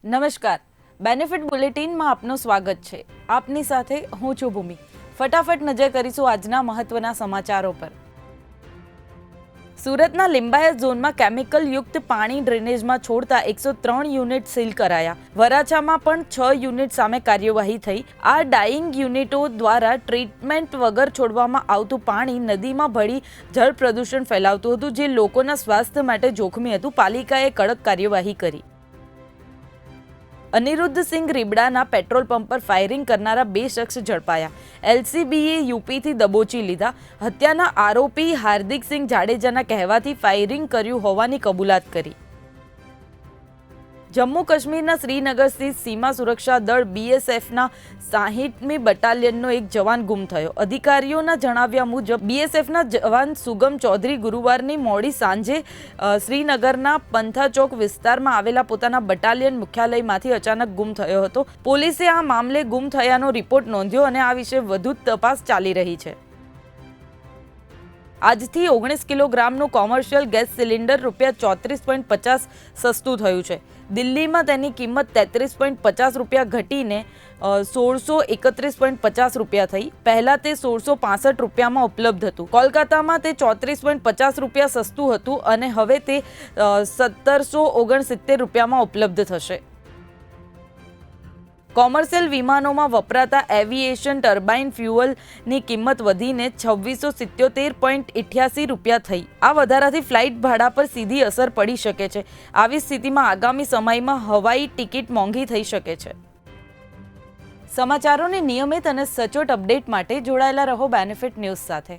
નમસ્કાર, બેનિફિટ બુલેટિનમાં આપનું સ્વાગત છે। આપની સાથે હું છું ભૂમિ। ફટાફટ નજર કરીશું આજના મહત્વના સમાચારો પર। સુરતના લિંબાયત ઝોનમાં કેમિકલ યુક્ત પાણી ડ્રેનેજમાં છોડતા 103 યુનિટ સીલ કરાયા। વરાછામાં પણ 6 યુનિટ સામે કાર્યવાહી થઈ। આ ડાઇંગ યુનિટો દ્વારા ટ્રીટમેન્ટ વગર છોડવામાં આવતું પાણી નદીમાં ભળી જળ પ્રદૂષણ ફેલાવતું હતું, જે લોકોના સ્વાસ્થ્ય માટે જોખમી હતું। પાલિકાએ કડક કાર્યવાહી કરી। અનિરુદ્ધ સિંઘ રીબડાના પેટ્રોલ પંપ પર ફાયરિંગ કરનારા 2 શખ્સ ઝડપાયા। એલસીબીએ યુપીથી દબોચી લીધા। હત્યાના આરોપી હાર્દિક સિંહ જાડેજાના કહેવાથી ફાયરિંગ કર્યું હોવાની કબૂલાત કરી। જમ્મુ કાશ્મીરના શ્રીનગર સ્થિત સીમા સુરક્ષા દળ બીએસએફના 60મી બટાલિયનનો એક જવાન ગુમ થયો। અધિકારીઓના જણાવ્યા મુજબ બીએસએફના જવાન સુગમ ચૌધરી ગુરુવારની મોડી સાંજે શ્રીનગરના પંથા ચોક વિસ્તારમાં આવેલા પોતાના બટાલિયન મુખ્યાલયમાંથી અચાનક ગુમ થયો હતો। પોલીસે આ મામલે ગુમ થયાનો રિપોર્ટ નોંધ્યો અને આ વિશે વધુ તપાસ ચાલી રહી છે। આજથી 19 કિલોગ્રામનું કોમર્શિયલ ગેસ સિલિન્ડર ₹34.50 સસ્તું થયું છે। દિલ્હીમાં તેની કિંમત ₹33.50 ઘટીને ₹1631.50 થઈ। પહેલા તે ₹1665 ઉપલબ્ધ હતું। કોલકાતામાં તે ₹34.50 સસ્તું હતું અને હવે તે ₹1769 ઉપલબ્ધ થશે। કોમર્શિયલ વિમાનોમાં વપરાતા એવિએશન ટર્બાઇન ફ્યુઅલની કિંમત વધીને ₹2677.88 થઈ। આ વધારાથી ફ્લાઇટ ભાડા પર સીધી અસર પડી શકે છે। આવી સ્થિતિમાં આગામી સમયમાં હવાઈ ટિકિટ મોંઘી થઈ શકે છે। સમાચારોની નિયમિત અને સચોટ અપડેટ માટે જોડાયેલા રહો બેનિફિટ ન્યૂઝ સાથે।